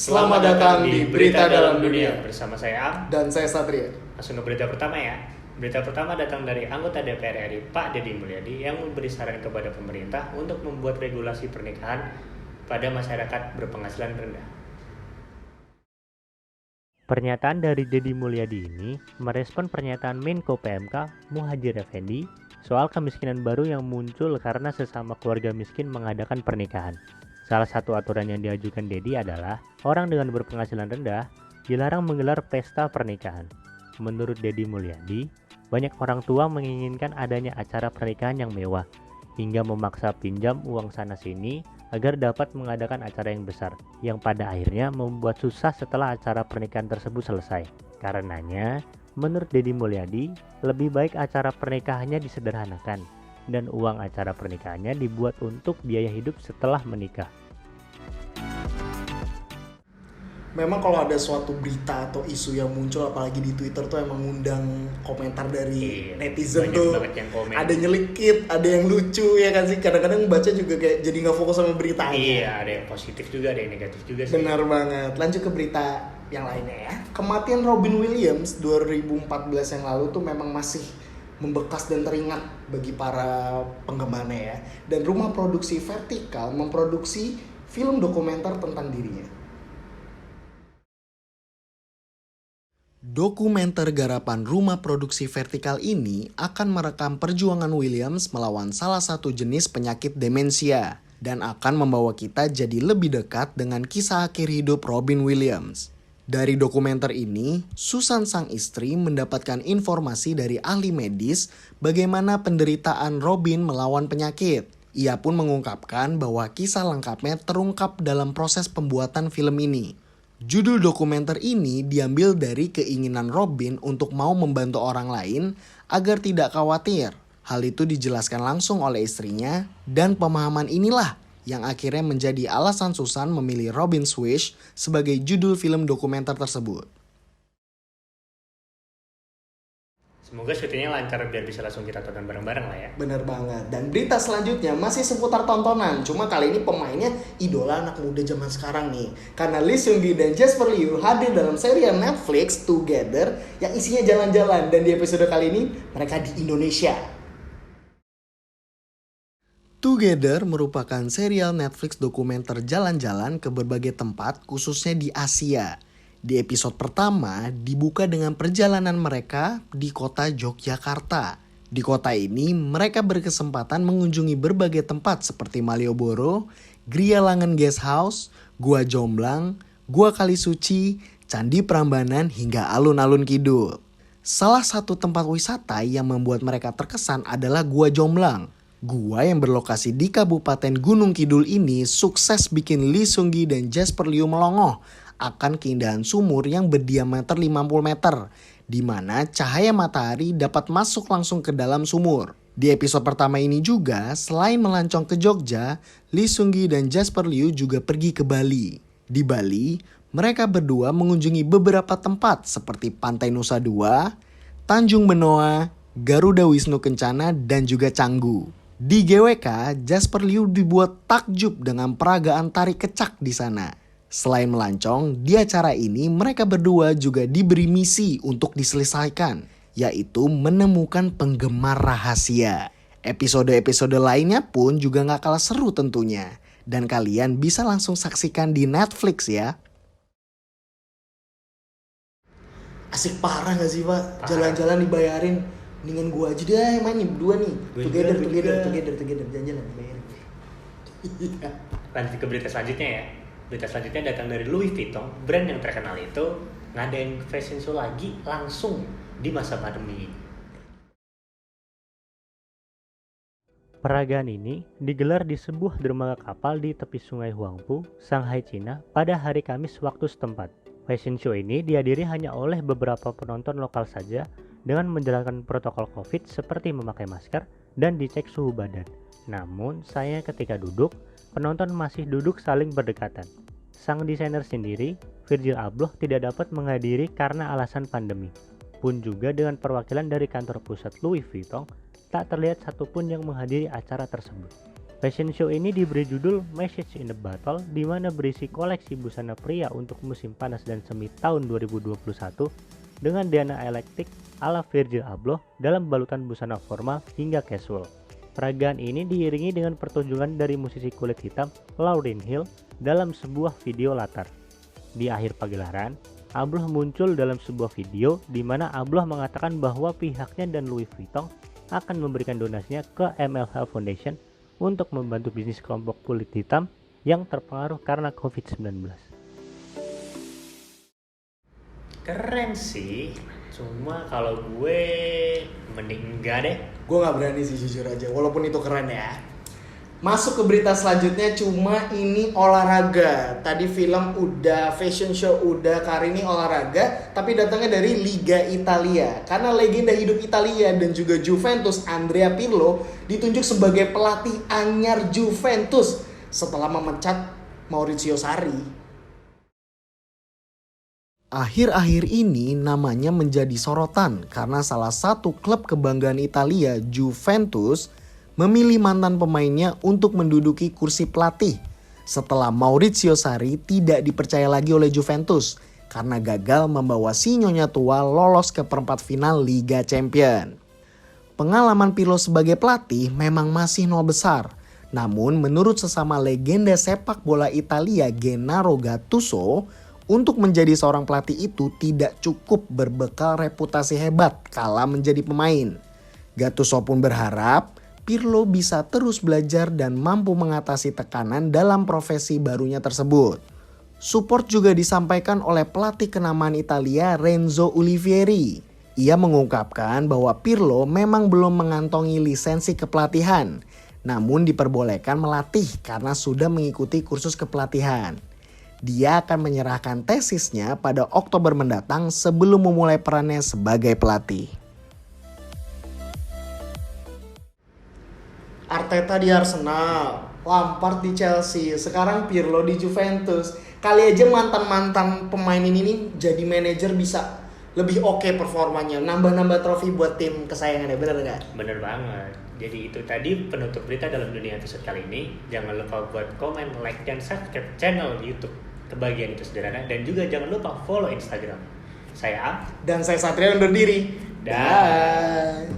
Selamat datang di Berita Dalam Dunia. Bersama saya Am. Dan saya Satria. Langsung ke berita pertama ya. Berita pertama datang dari anggota DPR RI Pak Deddy Mulyadi yang memberi saran kepada pemerintah untuk membuat regulasi pernikahan pada masyarakat berpenghasilan rendah. Pernyataan dari Deddy Mulyadi ini merespon pernyataan Menko PMK Muhadjir Effendi soal kemiskinan baru yang muncul karena sesama keluarga miskin mengadakan pernikahan. Salah satu aturan yang diajukan Deddy adalah orang dengan berpenghasilan rendah dilarang menggelar pesta pernikahan. Menurut Deddy Mulyadi, banyak orang tua menginginkan adanya acara pernikahan yang mewah hingga memaksa pinjam uang sana-sini agar dapat mengadakan acara yang besar, yang pada akhirnya membuat susah setelah acara pernikahan tersebut selesai. Karenanya, menurut Deddy Mulyadi, lebih baik acara pernikahannya disederhanakan dan uang acara pernikahannya dibuat untuk biaya hidup setelah menikah. Memang kalau ada suatu berita atau isu yang muncul apalagi di Twitter tuh emang ngundang komentar dari netizen tuh. Ada nyelikit, ada yang lucu ya kan sih. Kadang-kadang baca juga kayak jadi nggak fokus sama beritanya. Iya, ada yang positif juga, ada yang negatif juga sih. Benar banget. Lanjut ke berita yang lainnya ya. Kematian Robin Williams 2014 yang lalu tuh memang masih membekas dan teringat bagi para penggemarnya ya. Dan rumah produksi Vertical memproduksi film dokumenter tentang dirinya. Dokumenter garapan rumah produksi Vertical ini akan merekam perjuangan Williams melawan salah satu jenis penyakit demensia dan akan membawa kita jadi lebih dekat dengan kisah akhir hidup Robin Williams. Dari dokumenter ini, Susan sang istri mendapatkan informasi dari ahli medis bagaimana penderitaan Robin melawan penyakit. Ia pun mengungkapkan bahwa kisah lengkapnya terungkap dalam proses pembuatan film ini. Judul dokumenter ini diambil dari keinginan Robin untuk mau membantu orang lain agar tidak khawatir. Hal itu dijelaskan langsung oleh istrinya dan pemahaman inilah yang akhirnya menjadi alasan Susan memilih Robin's Wish sebagai judul film dokumenter tersebut. Semoga syutingnya lancar biar bisa langsung kita tonton bareng-bareng lah ya. Bener banget. Dan berita selanjutnya masih seputar tontonan. Cuma kali ini pemainnya idola anak muda zaman sekarang nih. Karena Lee Seung Gi dan Jasper Liu hadir dalam serial Netflix Together yang isinya jalan-jalan. Dan di episode kali ini mereka di Indonesia. Together merupakan serial Netflix dokumenter jalan-jalan ke berbagai tempat khususnya di Asia. Di episode pertama dibuka dengan perjalanan mereka di kota Yogyakarta. Di kota ini mereka berkesempatan mengunjungi berbagai tempat seperti Malioboro, Gria Langen Guest House, Gua Jomblang, Gua Kalisuci, Candi Prambanan hingga alun-alun kidul. Salah satu tempat wisata yang membuat mereka terkesan adalah Gua Jomblang. Gua yang berlokasi di Kabupaten Gunung Kidul ini sukses bikin Lee Seung Gi dan Jasper Liu melongoh akan keindahan sumur yang berdiameter 50 meter, di mana cahaya matahari dapat masuk langsung ke dalam sumur. Di episode pertama ini juga, selain melancong ke Jogja, Lee Seung Gi dan Jasper Liu juga pergi ke Bali. Di Bali, mereka berdua mengunjungi beberapa tempat seperti Pantai Nusa Dua, Tanjung Benoa, Garuda Wisnu Kencana, dan juga Canggu. Di GWK, Jasper Liu dibuat takjub dengan peragaan tari kecak di sana. Selain melancong, di acara ini mereka berdua juga diberi misi untuk diselesaikan, yaitu menemukan penggemar rahasia. Episode-episode lainnya pun juga gak kalah seru tentunya, dan kalian bisa langsung saksikan di Netflix ya. Asik parah gak sih Pak? Jalan-jalan dibayarin, mendingan gue aja deh main nih berdua nih. Together, jalan-jalan dibayarin. Lanjut ke berita selanjutnya ya. Berita selanjutnya datang dari Louis Vuitton, brand yang terkenal itu ngadain fashion show lagi langsung di masa pandemi. Peragaan ini digelar di sebuah dermaga kapal di tepi sungai Huangpu, Shanghai, Cina pada hari Kamis waktu setempat. Fashion show ini dihadiri hanya oleh beberapa penonton lokal saja dengan menjalankan protokol COVID seperti memakai masker dan dicek suhu badan. Namun, sayangnya ketika duduk, penonton masih duduk saling berdekatan. Sang desainer sendiri, Virgil Abloh, tidak dapat menghadiri karena alasan pandemi. Pun juga dengan perwakilan dari kantor pusat Louis Vuitton, tak terlihat satupun yang menghadiri acara tersebut. Fashion show ini diberi judul Message in the Bottle, di mana berisi koleksi busana pria untuk musim panas dan semi tahun 2021 dengan DNA elektik ala Virgil Abloh dalam balutan busana formal hingga casual. Peragaan ini diiringi dengan pertunjukan dari musisi kulit hitam Lauryn Hill dalam sebuah video latar. Di akhir pagelaran, Abloh muncul dalam sebuah video di mana Abloh mengatakan bahwa pihaknya dan Louis Vuitton akan memberikan donasinya ke MLH Foundation untuk membantu bisnis kelompok kulit hitam yang terpengaruh karena COVID-19. Keren sih, cuma kalau gue mending enggak deh. Gue gak berani sih jujur aja, walaupun itu keren ya. Masuk ke berita selanjutnya, cuma ini olahraga. Tadi film udah, fashion show udah, kali ini olahraga. Tapi datangnya dari Liga Italia. Karena legenda hidup Italia dan juga Juventus, Andrea Pirlo, ditunjuk sebagai pelatih anyar Juventus setelah memecat Maurizio Sarri. Akhir-akhir ini namanya menjadi sorotan karena salah satu klub kebanggaan Italia, Juventus, memilih mantan pemainnya untuk menduduki kursi pelatih setelah Maurizio Sarri tidak dipercaya lagi oleh Juventus karena gagal membawa si nyonya tua lolos ke perempat final Liga Champions. Pengalaman Pirlo sebagai pelatih memang masih nol besar, namun menurut sesama legenda sepak bola Italia Gennaro Gattuso, untuk menjadi seorang pelatih itu tidak cukup berbekal reputasi hebat kala menjadi pemain. Gattuso pun berharap Pirlo bisa terus belajar dan mampu mengatasi tekanan dalam profesi barunya tersebut. Support juga disampaikan oleh pelatih kenamaan Italia Renzo Olivieri. Ia mengungkapkan bahwa Pirlo memang belum mengantongi lisensi kepelatihan, namun diperbolehkan melatih karena sudah mengikuti kursus kepelatihan. Dia akan menyerahkan tesisnya pada Oktober mendatang sebelum memulai perannya sebagai pelatih. Arteta di Arsenal, Lampard di Chelsea, sekarang Pirlo di Juventus. Kali aja mantan-mantan pemain ini jadi manajer bisa lebih oke performanya, nambah-nambah trofi buat tim kesayangannya, bener nggak? Bener banget. Jadi itu tadi penutup berita dalam dunia episode kali ini. Jangan lupa buat komen, like, dan subscribe channel YouTube Kebahagiaan Itu Sederhana. Dan juga jangan lupa follow Instagram. Saya Am. Dan saya Satria undur diri. Dah.